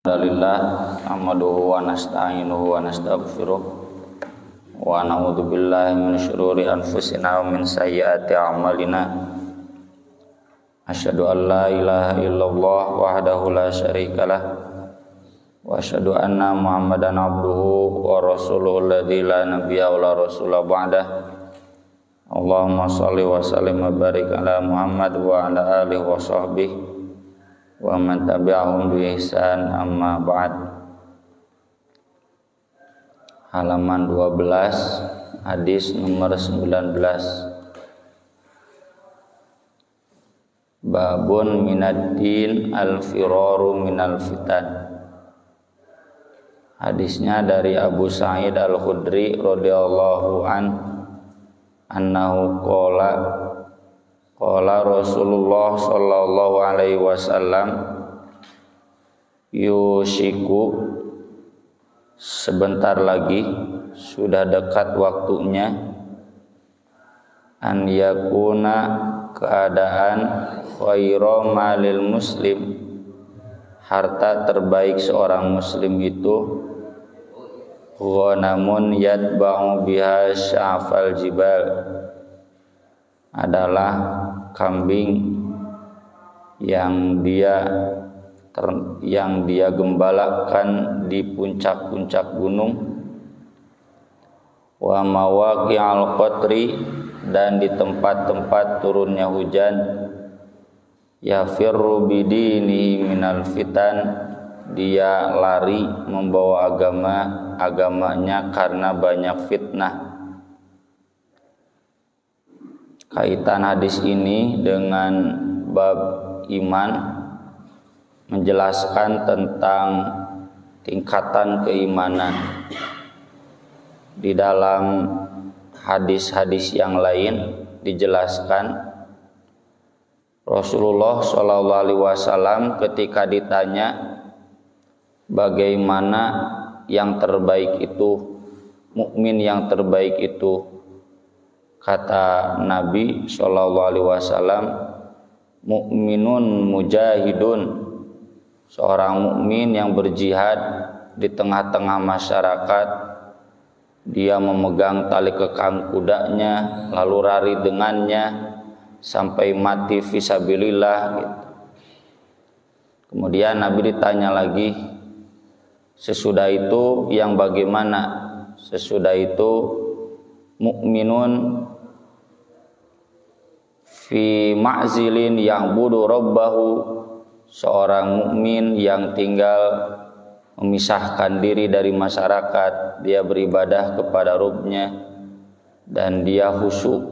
Alhamdulillah nahmaduhu wa nasta'inuhu wa nastaghfiruh wa na'udzu billahi min syururi anfusina wa min sayyiati a'malina. Asyhadu an la ilaha illallah wahdahu la syarikalah wa asyhadu anna Muhammadan abduhu wa rasuluhu alladzi la nabiyya wa la rasula ba'dah. Allahumma shalli wa sallim wa barik ala Muhammad wa ala alihi wa sahbihi wa man tabi'ahum bi ihsan, amma ba'd. Halaman 12, hadis nomor 19. Babun minaddin al-firaru minal fitan. Hadisnya dari Abu Sa'id Al-Khudri radhiyallahu annahu qala Rasulullah sallallahu alaihi wasallam yushiku, sebentar lagi sudah dekat waktunya, an yakuna, keadaan khairu malil muslim, harta terbaik seorang muslim itu ghanamun yatba'u biha sya'fal jibal, adalah kambing yang dia gembalakan di puncak-puncak gunung, wa mawaqi'al qatri, dan di tempat-tempat turunnya hujan, yafirru bidinihi minal fitan, dia lari membawa agamanya karena banyak fitnah. Kaitan hadis ini dengan bab iman, menjelaskan tentang tingkatan keimanan. Di dalam hadis-hadis yang lain dijelaskan Rasulullah SAW ketika ditanya bagaimana yang terbaik itu, mukmin yang terbaik itu, kata Nabi SAW, mukminun mujahidun, seorang mukmin yang berjihad di tengah-tengah masyarakat. Dia memegang tali kekang kudanya lalu lari dengannya sampai mati fisabilillah gitu. Kemudian Nabi ditanya lagi, sesudah itu yang bagaimana? Sesudah itu mukminun fi ma'zilin ya'budu rabbahu, seorang mukmin yang tinggal memisahkan diri dari masyarakat, dia beribadah kepada Rabb-nya dan dia khusyuk,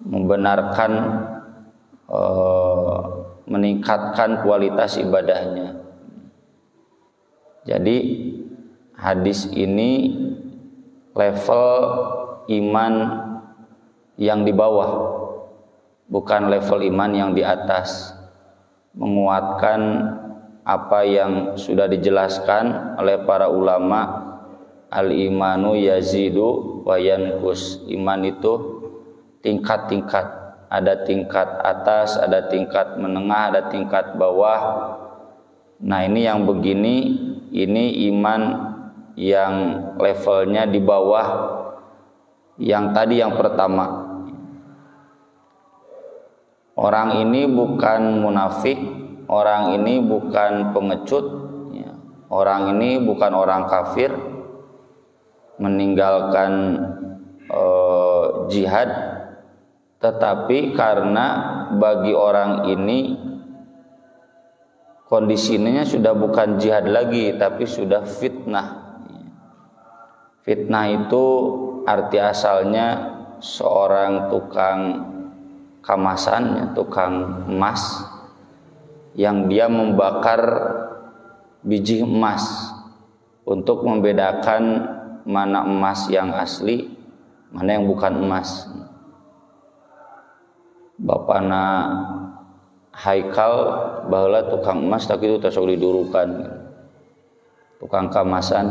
membenarkan, meningkatkan kualitas ibadahnya. Jadi hadis ini level iman yang di bawah, bukan level iman yang di atas, menguatkan apa yang sudah dijelaskan oleh para ulama, al-imanu yazidu wa yanqus. Iman itu tingkat-tingkat, ada tingkat atas, ada tingkat menengah, ada tingkat bawah. Nah, ini yang begini, ini iman yang levelnya di bawah yang tadi, yang pertama. Orang ini bukan munafik, orang ini bukan pengecut, orang ini bukan orang kafir meninggalkan jihad, tetapi karena bagi orang ini kondisinya sudah bukan jihad lagi, tapi sudah fitnah. Fitnah itu arti asalnya seorang tukang kamasan, tukang emas, yang dia membakar biji emas untuk membedakan mana emas yang asli, mana yang bukan emas. Bapana Haikal baheula tukang emas, tak itu tasok didurukan, tukang kamasan.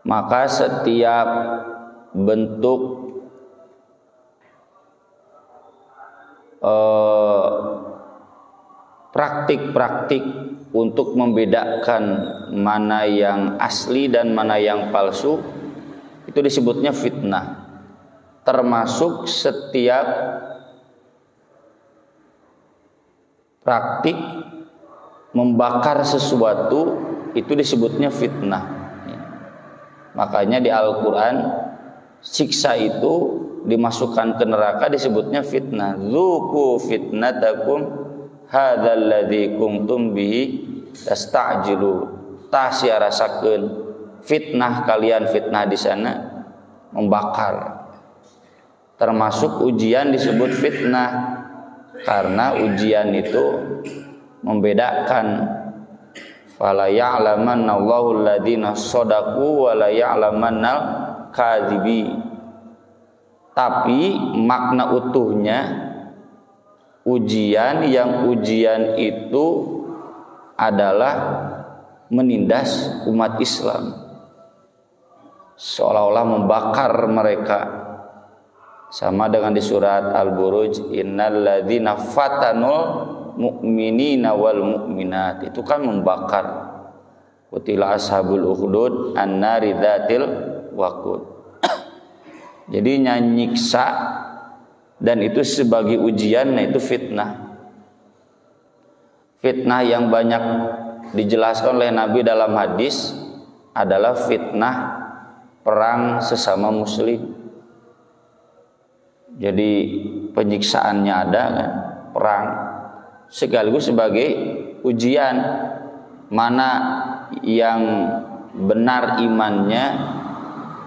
Maka setiap bentuk praktik-praktik untuk membedakan mana yang asli dan mana yang palsu, itu disebutnya fitnah. Termasuk setiap praktik membakar sesuatu itu disebutnya fitnah. Makanya di Al-Quran siksa itu dimasukkan ke neraka disebutnya fitnah. Dzuqu fitnatakum hadzal ladzi kuntum bihi tasta'jilu. Tasya rasakeun fitnah kalian, fitnah di sana membakar. Termasuk ujian disebut fitnah karena ujian itu membedakan. Fala ya'lamanna Allahu alladziina shadaqu wa la ya'lamannal kadzibi. Tapi makna utuhnya ujian itu adalah menindas umat Islam, seolah-olah membakar mereka. Sama dengan di surat Al-Buruj, innal ladzina fatanul mu'minina wal mu'minat, itu kan membakar. Qutila ashabul ukhdud annari dzatil waqud. Jadi nyiksa dan itu sebagai ujian, nah itu fitnah. Fitnah yang banyak dijelaskan oleh Nabi dalam hadis adalah fitnah perang sesama muslim. Jadi penyiksaannya ada kan, perang sekaligus sebagai ujian mana yang benar imannya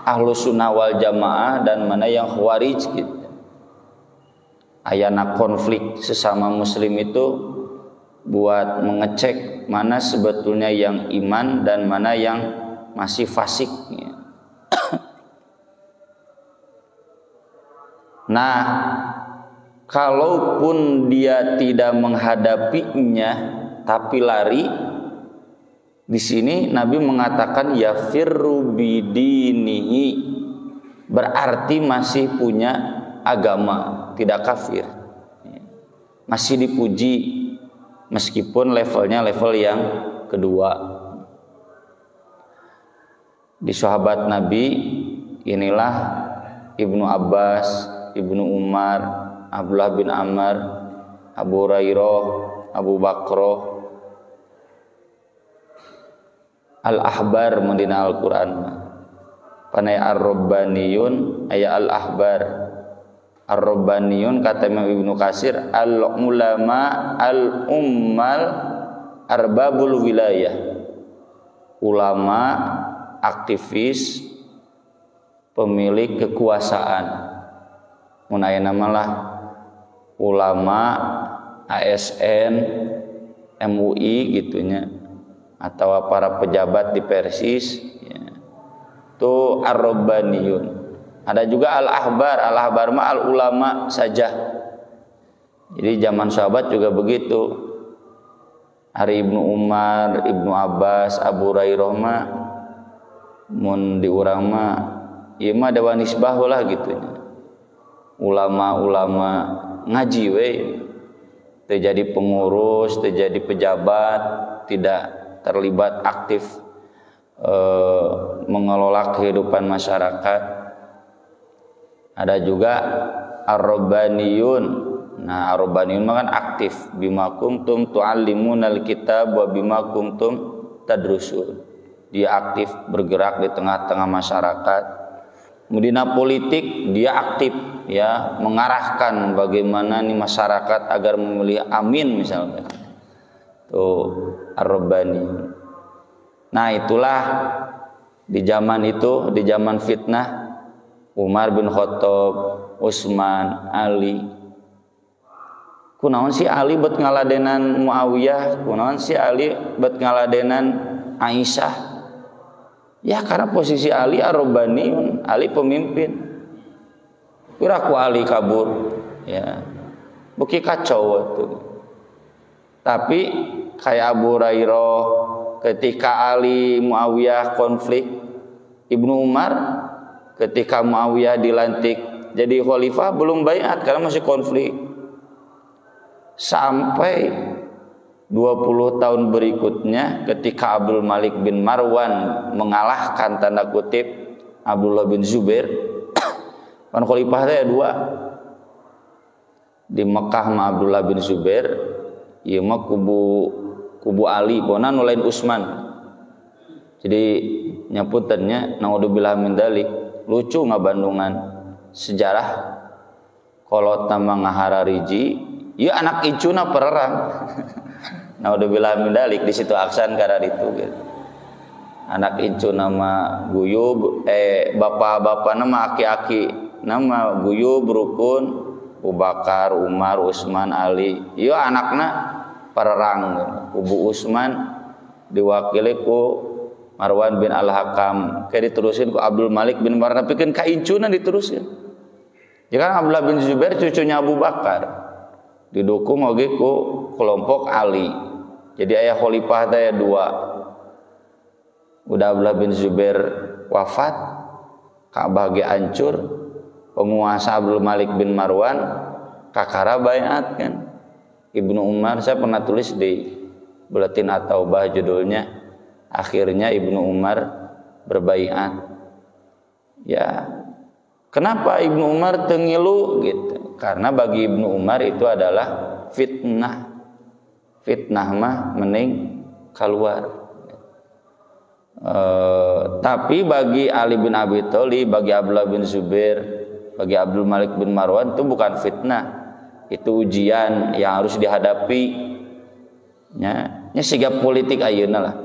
Ahlus Sunnah wal Jamaah dan mana yang Khawarij gitu. Ayana konflik sesama muslim itu buat mengecek mana sebetulnya yang iman dan mana yang masih fasik ya. Nah, kalaupun dia tidak menghadapinya tapi lari, di sini Nabi mengatakan yafirru bidinihi, berarti masih punya agama, tidak kafir, masih dipuji meskipun levelnya level yang kedua. Di sahabat Nabi inilah Ibnu Abbas, Ibnu Umar, Abdullah bin Amr, Abu Hurairah, Abu Bakr, Al-Ahbar mendina Al-Quran. Panai Ar-Rabbaniyun aya Al-Ahbar. Ar-Rabbaniyun kata Imam Ibnu Katsir al-ulama al-ummal arbabul wilayah. Ulama, aktivis, pemilik kekuasaan. Mun aya namalah ulama, ASN, MUI gitunya, atau para pejabat di Persis ya. Itu Ar-Rabbaniyun. Ada juga Al-Ahbar. Al-Ahbar mah al-ulama saja. Jadi zaman sahabat juga begitu. Hari Ibnu Umar, Ibnu Abbas, Abu Hurairah mah mun di urang mah ieu mah dewa nisbah lah gitunya. Ulama-ulama ngaji we, terjadi pengurus, terjadi pejabat, tidak terlibat aktif mengelola kehidupan masyarakat. Ada juga Ar-Rabbaniyun. Nah, Ar-Rabbaniyun mah kan aktif, bima kuntum tu'allimunal kitab wa bima kuntum tadrusun. Dia aktif bergerak di tengah-tengah masyarakat. Kemudian politik dia aktif ya, mengarahkan bagaimana nih masyarakat agar memilih Amin misalnya. Tuh Ar-Rabbani. Nah, itulah di zaman itu, di zaman fitnah Umar bin Khattab, Utsman, Ali. Kunaon si Ali bet ngaladenan Muawiyah, kunaon si Ali bet ngaladenan Aisyah. Ya karena posisi Ali Ar-Rabbaniyun, Ali pemimpin. Piraku Ali kabur, ya, buki kacau tuh. Tapi kayak Abu Hurairah ketika Ali Muawiyah konflik, Ibnu Umar ketika Muawiyah dilantik jadi khalifah belum baiat karena masih konflik. Sampai 20 tahun berikutnya ketika Abdul Malik bin Marwan mengalahkan tanda kutip Abdullah bin Zubair, kan khalifah teh dua. Di Mekah mah Abdullah bin Zubair, ieu mah kubu Ali, pona nu lain Utsman. Jadi nyapuntennya naudzubillah min dzalik, lucu ngabandungan sejarah kolot nama ngaharariji, ieu anak icuna pererang. Naudzubillah min dzalik di situ aksan karena itu gitu. Anak incu nama guyub, bapak-bapak nama aki-aki nama guyub rukun Abu Bakar, Umar, Utsman, Ali. Ieu anakna pererang. Kubu Utsman diwakili ku Marwan bin Al-Hakam, kayak diterusin ku Abdul Malik bin Marwan, pikeun ka incuna diterusin. Jika Abdullah bin Zubair cucunya Abu Bakar, didukung oge ku kelompok Ali. Jadi aya khalifah teh dua. Udah Abdullah bin Zubair wafat, Ka'bah ge hancur, penguasa Abdul Malik bin Marwan kakara baiat kan. Ibnu Umar, saya pernah tulis di Buletin At-Taubah judulnya, akhirnya Ibnu Umar berbaiat. Ya, kenapa Ibnu Umar tengilu gitu? Karena bagi Ibnu Umar itu adalah fitnah. Fitnah mah mending keluar. Tapi bagi Ali bin Abi Thalib, bagi Abdullah bin Zubair, bagi Abdul Malik bin Marwan itu bukan fitnah, itu ujian yang harus dihadapi. Nya sigap politik ayeuna lah.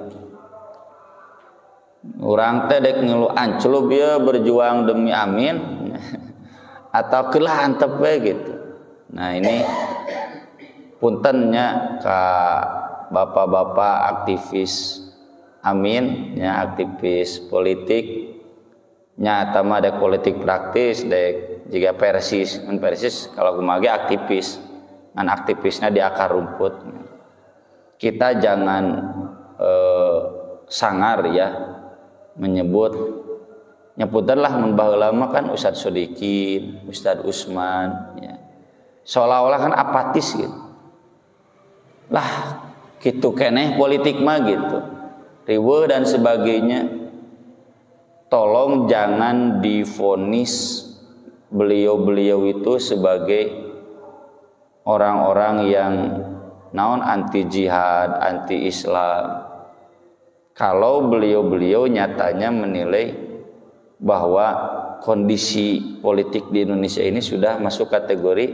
Urang teh dek ngilu anclub ya berjuang demi amin atau kelah antep we gitu. Nah ini puntennya ka bapak-bapak aktivis amin nya, aktivis politik nya atama dek politik praktis dek jika persis kalau kumage aktivis ngan aktivisnya di akar rumput. Kita jangan sangar ya nyebutanlah membahula kan Ustadz Sodikin, Ustadz Utsman ya. Seolah-olah kan apatis gitu. Lah gitu keneh politik mah gitu. Riwe dan sebagainya. Tolong jangan divonis beliau-beliau itu sebagai orang-orang yang naon anti jihad, anti Islam. Kalau beliau-beliau nyatanya menilai bahwa kondisi politik di Indonesia ini sudah masuk kategori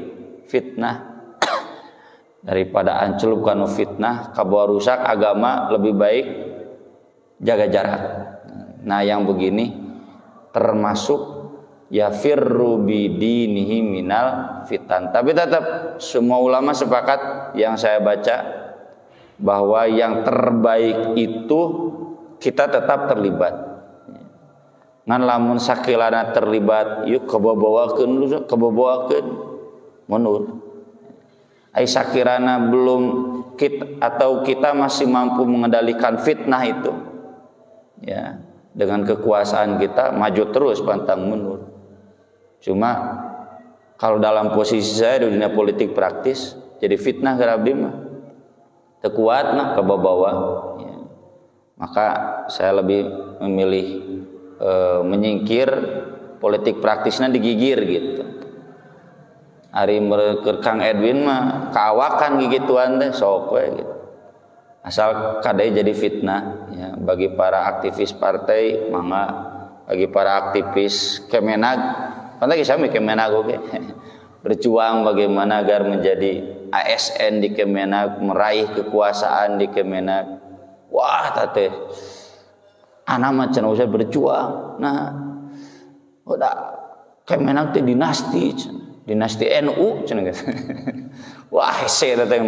fitnah. Daripada anclub kanu fitnah, kabawa rusak agama, lebih baik jaga jarak. Nah yang begini termasuk yafirru bidinihi minal fitan. Tapi tetap semua ulama sepakat yang saya baca bahwa yang terbaik itu kita tetap terlibat. Ngan lamun sakilana terlibat, yuk kebawakeun mundur. Ai sakirana belum kita masih mampu mengendalikan fitnah itu. Ya, dengan kekuasaan kita maju terus pantang mundur. Cuma kalau dalam posisi saya di dunia politik praktis jadi fitnah ke abdi mah terkuat nah ke bawah ya. Maka saya lebih memilih menyingkir politik praktisnya digigir gitu. Ari mereukeun Kang Edwin mah kaawakan gigituan teh sok we gitu. Asal kadai jadi fitnah ya bagi para aktivis partai, mangga bagi para aktivis Kemenag, kan lagi sami Kemenag oke. Berjuang bagaimana agar menjadi ASN di Kemenag, meraih kekuasaan di Kemenag. Wah, teh anak mah cenah usah berjuang. Nah, udah Kemenag teh dinasti NU cenah gitu. Wah, hese teh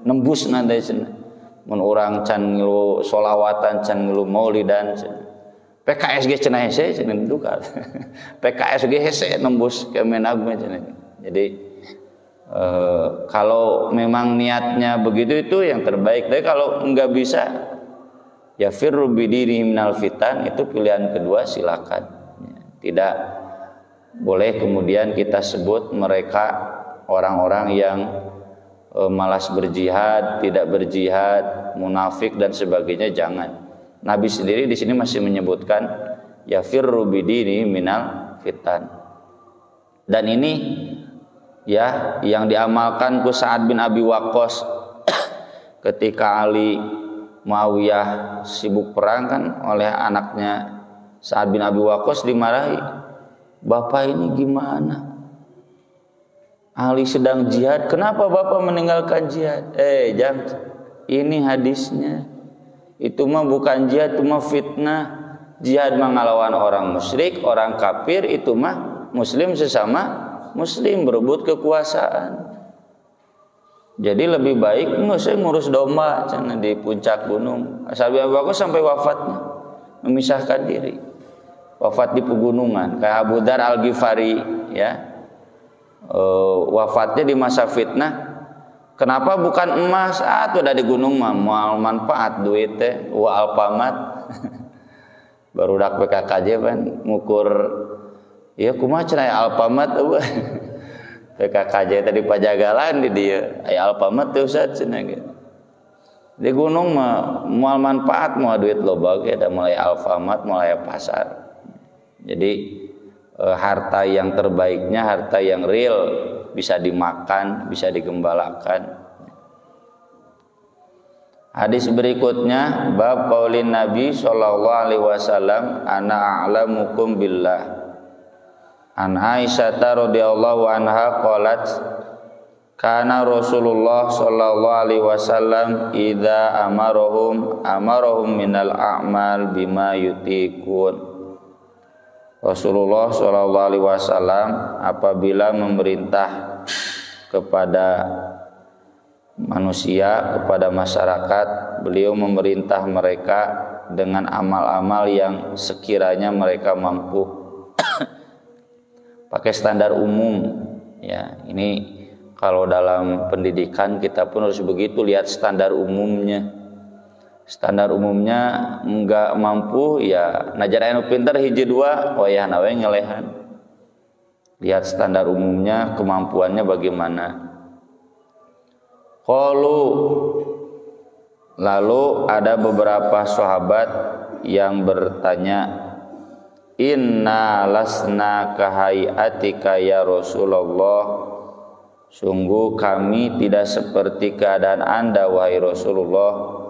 nembus nanti cenah. Mun urang can ngilu sholawatan, can ngilu maulidan cenah. PKS ge cenah hese cenah duka. PKS ge hese nembus Kemenag cenah. Jadi kalau memang niatnya begitu itu yang terbaik. Tapi kalau enggak bisa ya firru bidiri minal fitan, itu pilihan kedua silakan. Tidak boleh kemudian kita sebut mereka orang-orang yang malas berjihad, tidak berjihad, munafik dan sebagainya, jangan. Nabi sendiri di sini masih menyebutkan yafirru bidini minal fitan. Dan ini ya yang diamalkan ku Sa'ad bin Abi Waqqas ketika Ali Muawiyah sibuk perang kan oleh anaknya Sa'ad bin Abi Waqqas dimarahi. Bapak ini gimana? Ali sedang jihad, kenapa bapak meninggalkan jihad? Jangan, ini hadisnya. Itu mah bukan jihad, itu mah fitnah. Jihad mengelawan orang musyrik, orang kafir, itu mah muslim sesama muslim berebut kekuasaan. Jadi lebih baik saya ngurus domba di puncak gunung. Sa'ad bin Abi Waqqas sampai wafatnya memisahkan diri. Wafat di pegunungan. Kayak Abu Dzar Al-Ghifari ya. Wafatnya di masa fitnah. Kenapa bukan emas? Tuh udah di gunung mah moal manfaat duit teh wa alpamat. Baru dak PKKJ kan ngukur ya kumaha cenah alpamat eueuh. PKKJ tadi pajagalan di dia. Aya alpamat teh Ustaz cenah gitu. Di gunung mah moal manfaat moal duit loba ge da mulai alfamat mulai pasar. Jadi harta yang terbaiknya harta yang real, bisa dimakan, bisa digembalakan. Hadis berikutnya bab qaulin Nabi sallallahu alaihi wasallam ana a'lamukum billah. An Aisyah radhiyallahu anha qalat kana Rasulullah sallallahu alaihi wasallam idza amarahum minal a'mal bima yutiqun. Rasulullah sallallahu alaihi wasallam apabila memerintah kepada manusia, kepada masyarakat, beliau memerintah mereka dengan amal-amal yang sekiranya mereka mampu. Pakai standar umum ya. Ini kalau dalam pendidikan kita pun harus begitu, lihat standar umumnya. Standar umumnya enggak mampu ya najar anu pinter hiji dua wayahna we ngelehan. Lihat standar umumnya, kemampuannya bagaimana. Lalu ada beberapa sahabat yang bertanya, inna lasna kahayatika ya Rasulullah. Sungguh kami tidak seperti keadaan Anda wahai Rasulullah.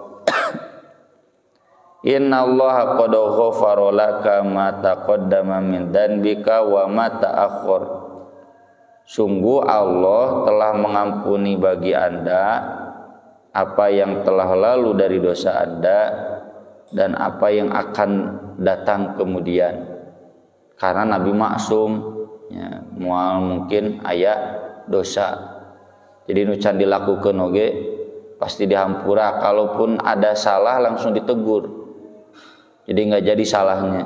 Inna Allah qad ghafara laka ma taqaddama min dhanbika wa ma ta'akhkhar. Sungguh Allah telah mengampuni bagi Anda apa yang telah lalu dari dosa Anda dan apa yang akan datang kemudian. Karena Nabi maksum ya, moal mungkin aya dosa. Jadi nu can dilakukeun oge pasti dihampura, kalaupun ada salah langsung ditegur. Jadi nggak jadi salahnya.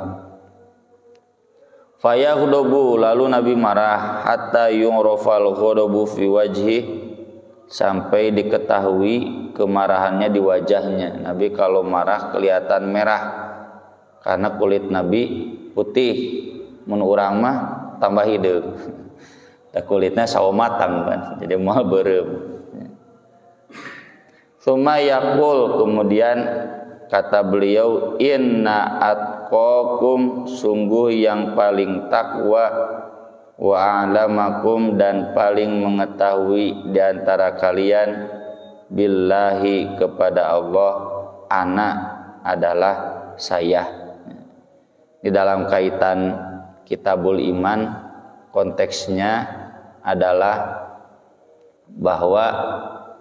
Fayaghdabu, lalu Nabi marah hatta yu'rafal ghadabu fi wajhi, sampai diketahui kemarahannya di wajahnya. Nabi kalau marah kelihatan merah karena kulit Nabi putih. Mun urang mah tambah hideung. Kulitnya sawo matang kan. Jadi moal beureum. Tsumma yaqul, kemudian kata beliau, inna atqakum, sungguh yang paling takwa, wa a'lamakum, dan paling mengetahui di antara kalian, billahi, kepada Allah, ana, adalah saya. Di dalam kaitan kitabul iman, konteksnya adalah bahwa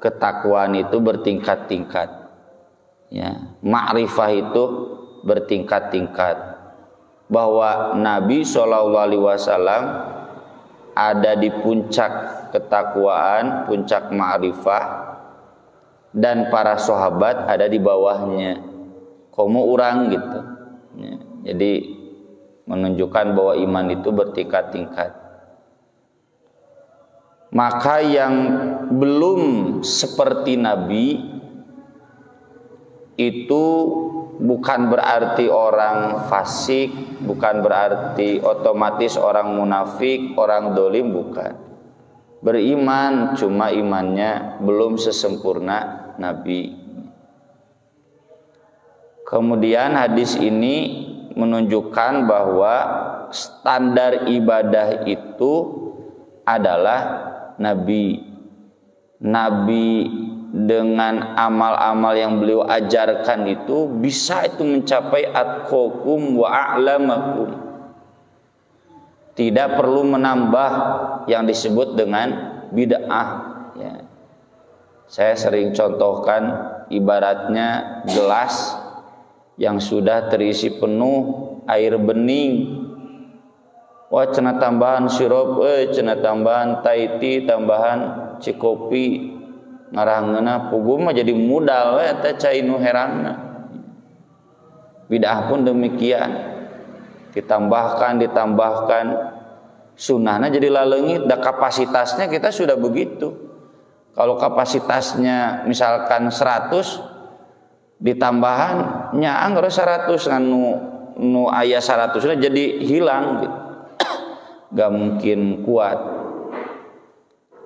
ketakwaan itu bertingkat-tingkat. Ya, ma'rifah itu bertingkat-tingkat. Bahwa Nabi SAW ada di puncak ketakwaan, puncak ma'rifah, dan para sahabat ada di bawahnya. Komo urang gitu. Ya, jadi menunjukkan bahwa iman itu bertingkat-tingkat. Maka yang belum seperti Nabi itu bukan berarti orang fasik, bukan berarti otomatis orang munafik, orang dolim, bukan. beriman, cuma imannya belum sesempurna Nabi. Kemudian hadis ini menunjukkan bahwa standar ibadah itu adalah Nabi. Nabi dengan amal-amal yang beliau ajarkan itu bisa itu mencapai atqakum wa a'lamakum. Tidak perlu menambah yang disebut dengan bid'ah ya. Saya sering contohkan ibaratnya gelas yang sudah terisi penuh air bening. Wah, cenah tambahan sirup, cenah tambahan Thai tea, tambahan cikopi, ngarahkeuna puguh mah jadi modal we teh cai nu herangna. Bid'ah pun demikian. Ditambahkan sunnahnya jadi laleungit, da kapasitasnya kita sudah begitu. Kalau kapasitasnya misalkan 100 ditambahan nyaang 100 nu aya 100 jadi hilang gitu. Gak mungkin kuat.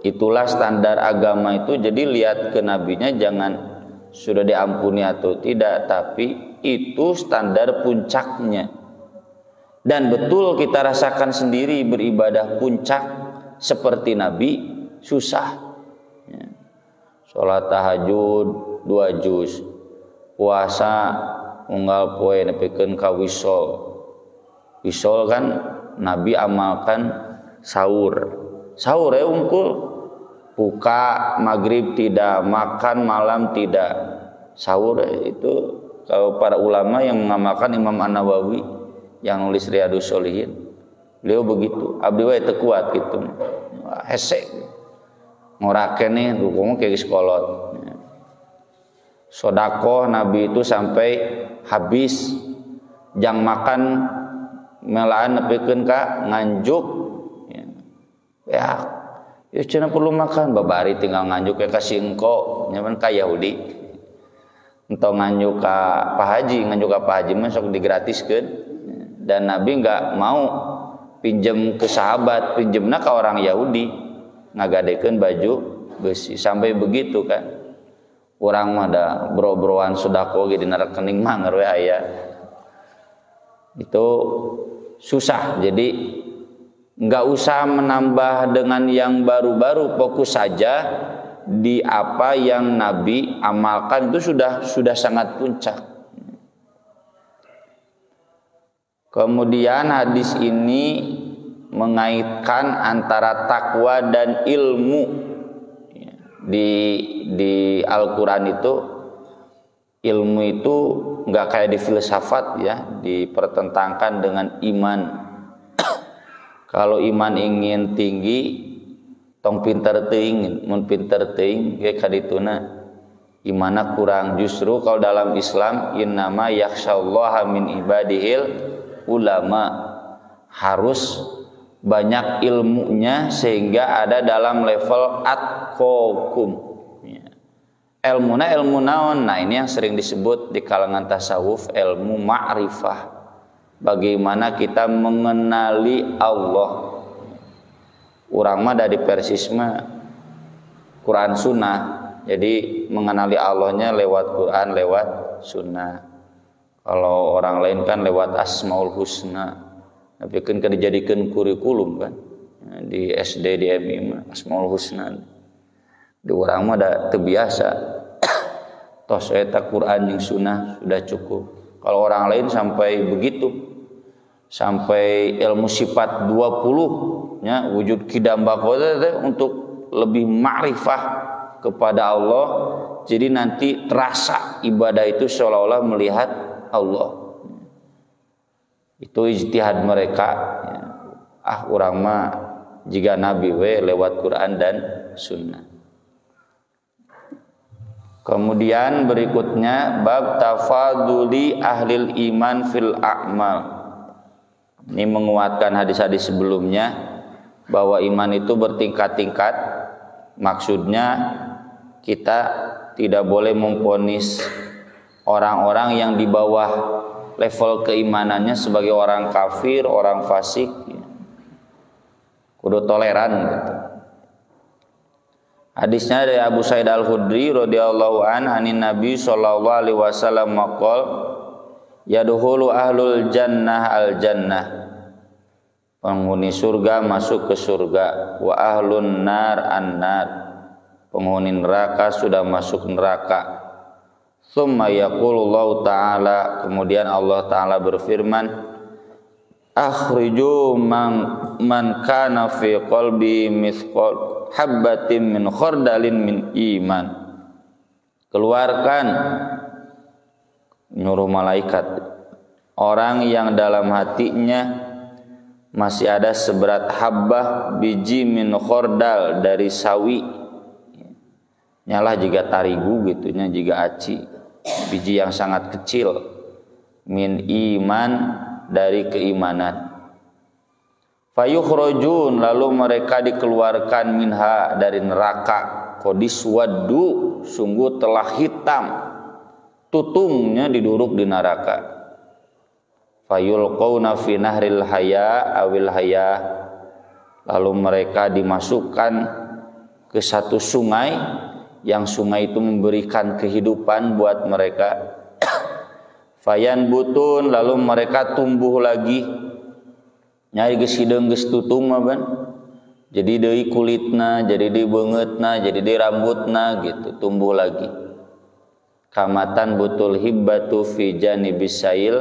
Itulah standar agama itu. Jadi lihat ke nabinya jangan sudah diampuni atau tidak, tapi itu standar puncaknya. Dan betul kita rasakan sendiri beribadah puncak seperti Nabi susah ya. Sholat tahajud 2 juz, puasa unggal poe nepikeun ka wisol. Wisol kan Nabi amalkan sahur unggul, buka maghrib tidak, makan malam tidak, sahur itu. Kalau para ulama yang mengamalkan Imam An-Nawawi yang nulis Riyadhus Shalihin, beliau begitu, abdi wae teu kuat gitu, hese ngorakeun nih dukung kayak sekolot. Sedekah Nabi itu sampai habis, jang makan melaan nepikeun ka nganjuk ya cenah perlu makan babari tinggal nganjuk ka singko nyaman ka Yahudi entong nganjuk ka Pak Haji mah sok digratiskeun. Dan Nabi enggak mau pinjem ke sahabat, pinjemna ka orang Yahudi ngagadekeun baju besi sampai begitu kan. Urang mah da bro-broan sedekah ge dina rekening mah ngeur we aya. Itu susah. Jadi nggak usah menambah dengan yang baru-baru, fokus saja di apa yang Nabi amalkan itu sudah sangat puncak. Kemudian hadis ini mengaitkan antara takwa dan ilmu. Di Al-Quran itu ilmu itu nggak kayak di filsafat ya, dipertentangkan dengan iman. Kalau iman ingin tinggi, tong pinter teuing, mun pinter teuing ge kadituna imana kurang. Justru kalau dalam Islam innama yakhsyallaha min ibadihil ulama, harus banyak ilmunya sehingga ada dalam level atqakum ya. Ilmuna ilmu naon? Nah ini yang sering disebut di kalangan tasawuf ilmu ma'rifah. Bagaimana kita mengenali Allah. Urang mah dari persisme Quran Sunnah. Jadi mengenali Allahnya lewat Quran, lewat Sunnah. Kalau orang lain kan lewat Asmaul Husna. Tapi kan dijadikan kurikulum kan di SD di MI Asmaul Husna. Di urang mah da teu biasa. Tos eta Quran jeung Sunnah sudah cukup. Kalau orang lain sampai begitu, sampai ilmu sifat 20 nya wujud kidam bakoda untuk lebih ma'rifah kepada Allah. Jadi nanti terasa ibadah itu seolah-olah melihat Allah. Itu ijtihad mereka ya. Urang mah jika Nabi we lewat Quran dan Sunnah. Kemudian berikutnya bab tafaduli ahlil iman fil a'mal. Ini menguatkan hadis-hadis sebelumnya bahwa iman itu bertingkat-tingkat. Maksudnya kita tidak boleh memvonis orang-orang yang di bawah level keimanannya sebagai orang kafir, orang fasik. Kudu toleran gitu. Hadisnya dari Abu Sa'id Al-Khudri radhiyallahu anin Nabi sallallahu alaihi wasallam maqal yadkhulu ahlul jannah al-jannah. Penghuni surga masuk ke surga, wa ahlun nar an-nar. Penghuni neraka sudah masuk neraka. Tsumma yaqulullahu ta'ala, kemudian Allah Ta'ala berfirman, akhriju man kana fi qalbi mithqal habbatin min khardalin min iman. Keluarkan, nyuruh malaikat, orang yang dalam hatinya masih ada seberat habbah biji min khardal dari sawi, nyalah jika tarigu gitunya, jika aci, biji yang sangat kecil, min iman dari keimanan. Fayukhrajun, lalu mereka dikeluarkan minha dari neraka, qadiswaddu, sungguh telah hitam, tutungnya diduruk di neraka. Fayulqauna fi nahril haya awil haya, lalu mereka dimasukkan ke satu sungai, yang sungai itu memberikan kehidupan buat mereka. Fayan butun, lalu mereka tumbuh lagi, nyari geus hideung geus tutung mah ban, jadi deui kulitna, jadi deui beungeutna, jadi deui rambutna gitu, tumbuh lagi. Kamatan butul hibbatu fi janibis sail,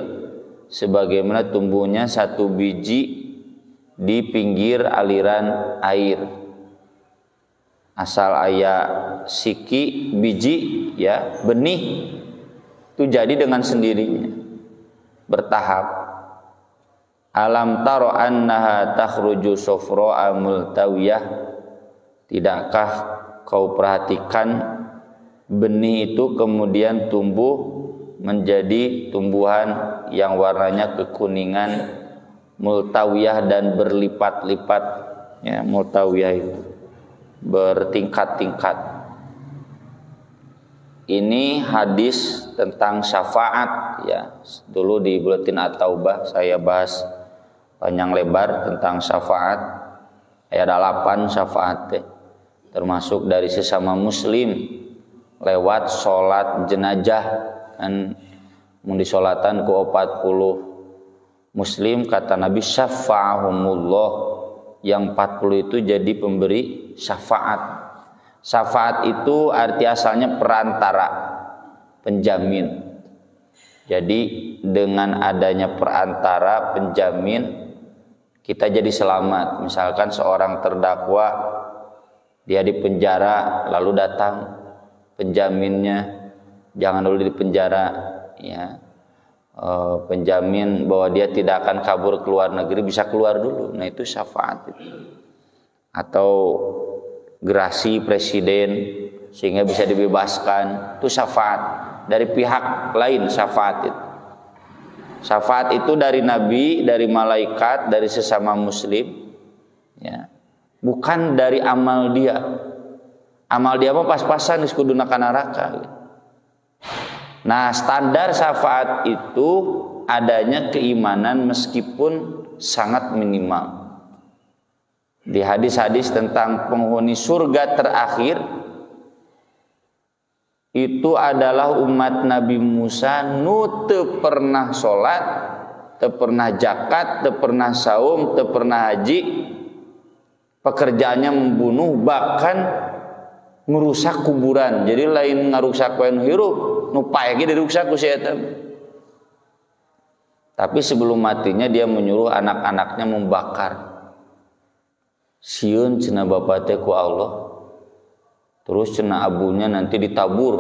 sebagaimana tumbuhnya satu biji di pinggir aliran air. Asal aya siki biji ya, benih itu jadi dengan sendirinya, bertahap. Alam taro annaha takhruju sufra'a multawiyah, tidakkah kau perhatikan benih itu kemudian tumbuh menjadi tumbuhan yang warnanya kekuningan, multawiyah dan berlipat-lipat ya, multawiyah itu bertingkat-tingkat. Ini hadis tentang syafaat ya. Dulu di Buletin At-Taubah saya bahas panjang lebar tentang syafaat. Ada 8 syafaat termasuk dari sesama muslim lewat sholat jenazah, kan mun disolatan ku 40 muslim, kata Nabi syafa'ahumullah, yang 40 itu jadi pemberi syafaat. Syafaat itu arti asalnya perantara, penjamin. Jadi dengan adanya perantara, penjamin, kita jadi selamat. Misalkan seorang terdakwa, dia di penjara, lalu datang penjaminnya, jangan dulu di penjara ya, penjamin bahwa dia tidak akan kabur ke luar negeri, bisa keluar dulu. Nah itu syafaat itu. Atau gerasi presiden sehingga bisa dibebaskan, itu syafaat dari pihak lain. Syafaat itu, syafaat itu dari Nabi, dari malaikat, dari sesama muslim ya, bukan dari amal dia. Amal dia mah pas-pasan di kudu neraka. Nah standar syafaat itu adanya keimanan meskipun sangat minimal. Di hadis-hadis tentang penghuni surga terakhir itu adalah umat Nabi Musa, nu teu pernah sholat, teu pernah zakat, teu pernah saum, teu pernah haji, pekerjaannya membunuh, bahkan merusak kuburan. Jadi lain ngarusak wae nu hirup, nu pae ge dirusak ku setan. Tapi sebelum matinya dia menyuruh anak-anaknya membakar. Sieun cenah bapa teh ku Allah. Terus cenah abunya nanti ditabur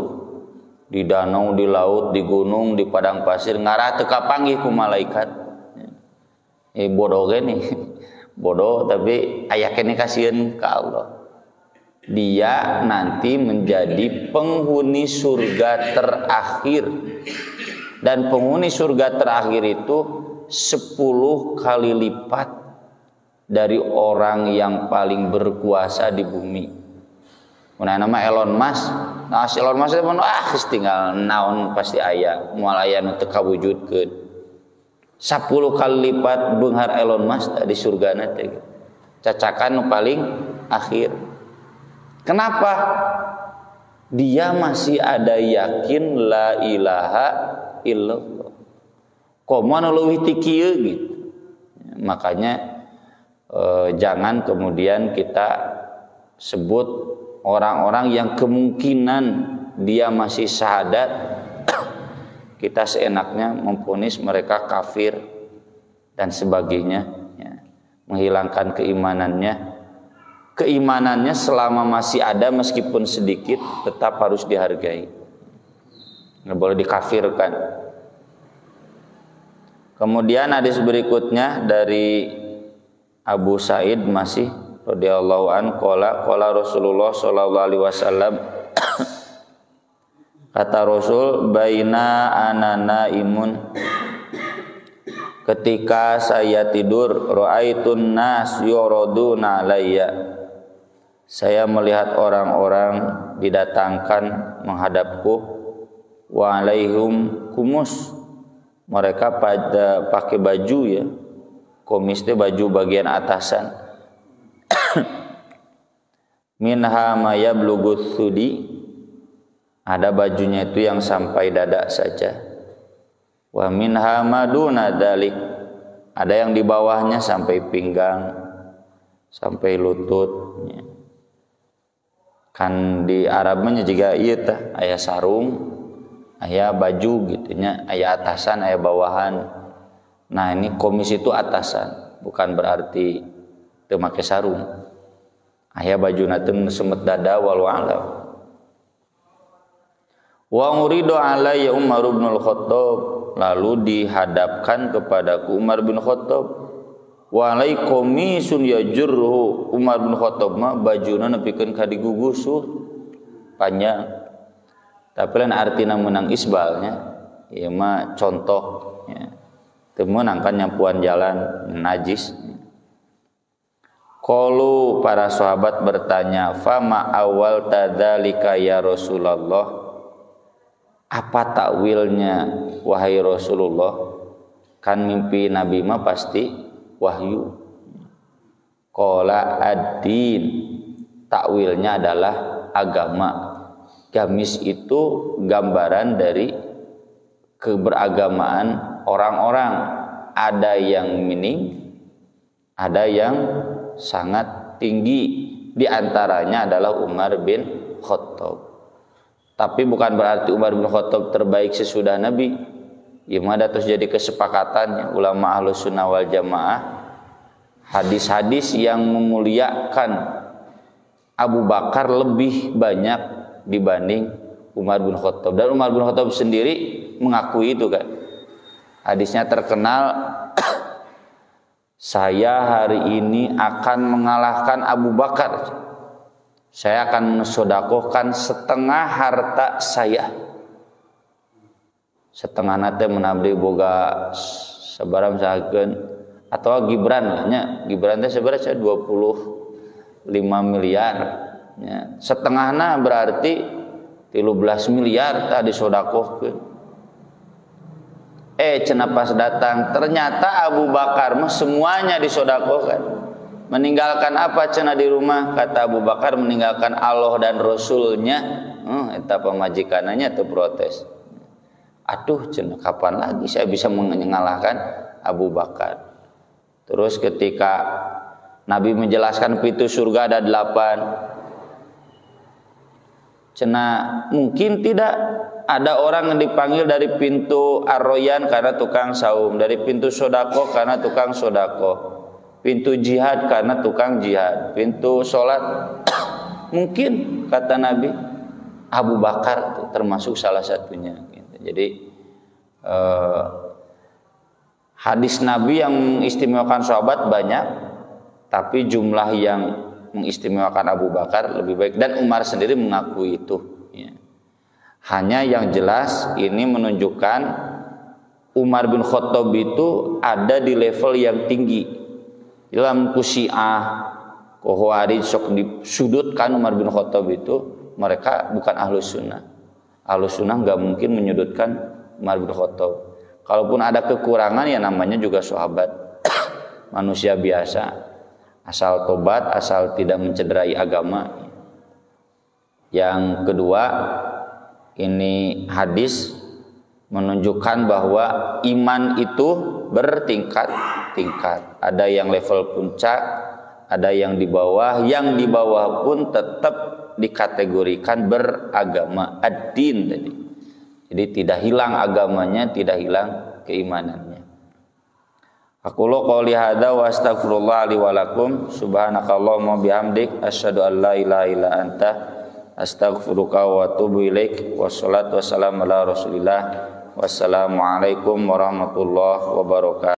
di danau, di laut, di gunung, di padang pasir, ngarah teu kapanggih ku malaikat. Bodoh ge nih. Bodoh tapi aya keneh kasieun ka Allah. Dia nanti menjadi penghuni surga terakhir. Dan penghuni surga terakhir itu 10 kali lipat dari orang yang paling berkuasa di bumi. Mun nama Elon Musk, nah si Elon Musk teh geus tinggal naon pasti aya, moal aya nu teu kawujudkeun. 10 kali lipat beunghar Elon Musk di surgana teh. Cacakan nu paling akhir. Kenapa? Dia masih ada yakin la ilaha illallah. Komo leuwih ti kieu gitu. Makanya jangan kemudian kita sebut orang-orang yang kemungkinan dia masih syahadat, kita seenaknya memvonis mereka kafir dan sebagainya, ya. Menghilangkan keimanannya. Keimanannya selama masih ada meskipun sedikit tetap harus dihargai, nggak boleh dikafirkan. Kemudian hadis berikutnya dari Abu Sa'id masih radhiyallahu an qala Rasulullah sallallahu alaihi wasallam kata Rasul baina ana imun, ketika saya tidur ra'aitun nas yuraduna alayya, saya melihat orang-orang didatangkan menghadapku, wa alaihum kumus, mereka pada pakai baju ya, kumis itu baju bagian atasan. Minha ma yablughu thudi, ada bajunya itu yang sampai dada saja. Wa minha ma duna dalik, ada yang di bawahnya sampai pinggang, sampai lutut. Kan di Arabnya juga ieu tah aya sarung, aya baju gitu nya, aya atasan, aya bawahan. Nah, ini kumis itu atasan, bukan berarti teu make sarung. Aya bajuna teu semet dada walau alam. Wa uridu alayya Umar bin Khattab, lalu dihadapkan kepadaku Umar bin Khattab. Wa alaikum misun yajurhu, Umar bin Khattab mah bajuna nepikeun ka digugusur panjang. Tapi lain artina menang isbalnya, ieu mah contoh ya. Teu meunang kan nyampuan jalan najis. Qalu, para sahabat bertanya, fama awal tadzalika ya Rasulullah, apa takwilnya wahai Rasulullah? Kan mimpi Nabi mah pasti wahyu. Qala ad-din, takwilnya adalah agama. Gamis itu gambaran dari keberagamaan orang-orang. Ada yang minim, ada yang sangat tinggi. Di antaranya adalah Umar bin Khattab. Tapi bukan berarti Umar bin Khattab terbaik sesudah Nabi. Gimana terus jadi kesepakatannya ulama Ahlus Sunnah wal Jamaah, hadis-hadis yang memuliakan Abu Bakar lebih banyak dibanding Umar bin Khattab, dan Umar bin Khattab sendiri mengakui itu kan. Hadisnya terkenal, saya hari ini akan mengalahkan Abu Bakar, saya akan mensedekahkan setengah harta saya. Setengah nate menabdi boga sabarang sahakeun atau Gibran nya, Gibran teh sebenarnya 25 miliar nya. Setengahna berarti 13 miliar tadi sodakohkeun. Cenah pas datang ternyata Abu Bakar mah semuanya disodakohkan. Meninggalkan apa cenah di rumah? Kata Abu Bakar meninggalkan Allah dan Rasulnya. Eta pamajikananya teu protes. Aduh, kapan lagi saya bisa mengalahkan Abu Bakar. Terus ketika Nabi menjelaskan pintu surga ada 8, mungkin tidak ada orang yang dipanggil dari pintu Ar-Royan karena tukang saum, dari pintu sodako karena tukang sodako, pintu jihad karena tukang jihad, pintu sholat. Mungkin kata Nabi, Abu Bakar termasuk salah satunya. Jadi hadis Nabi yang mengistimewakan sahabat banyak, tapi jumlah yang mengistimewakan Abu Bakar lebih baik, dan Umar sendiri mengakui itu ya. Hanya yang jelas ini menunjukkan Umar bin Khattab itu ada di level yang tinggi. Dalam Syiah, Khawarij sok disudutkan Umar bin Khattab itu, mereka bukan Ahlus Sunnah. Ahlus Sunnah nggak mungkin menyudutkan Umar bin Khattab. Kalaupun ada kekurangan ya namanya juga sahabat, manusia biasa, asal tobat, asal tidak mencederai agama. Yang kedua, ini hadis menunjukkan bahwa iman itu bertingkat-tingkat. Ada yang level puncak, ada yang di bawah. Yang di bawah pun tetap dikategorikan beragama, ad-din tadi. Jadi tidak hilang agamanya, tidak hilang keimanannya. Aqulu qouli hadza wa astaghfirullah li wa lakum subhanakallahumma bihamdik asyhadu an la ilaha illa anta astaghfiruka wa atubu ilaik. Wassalatu wassalamu ala Rasulillah. Wassalamualaikum warahmatullahi wabarakatuh.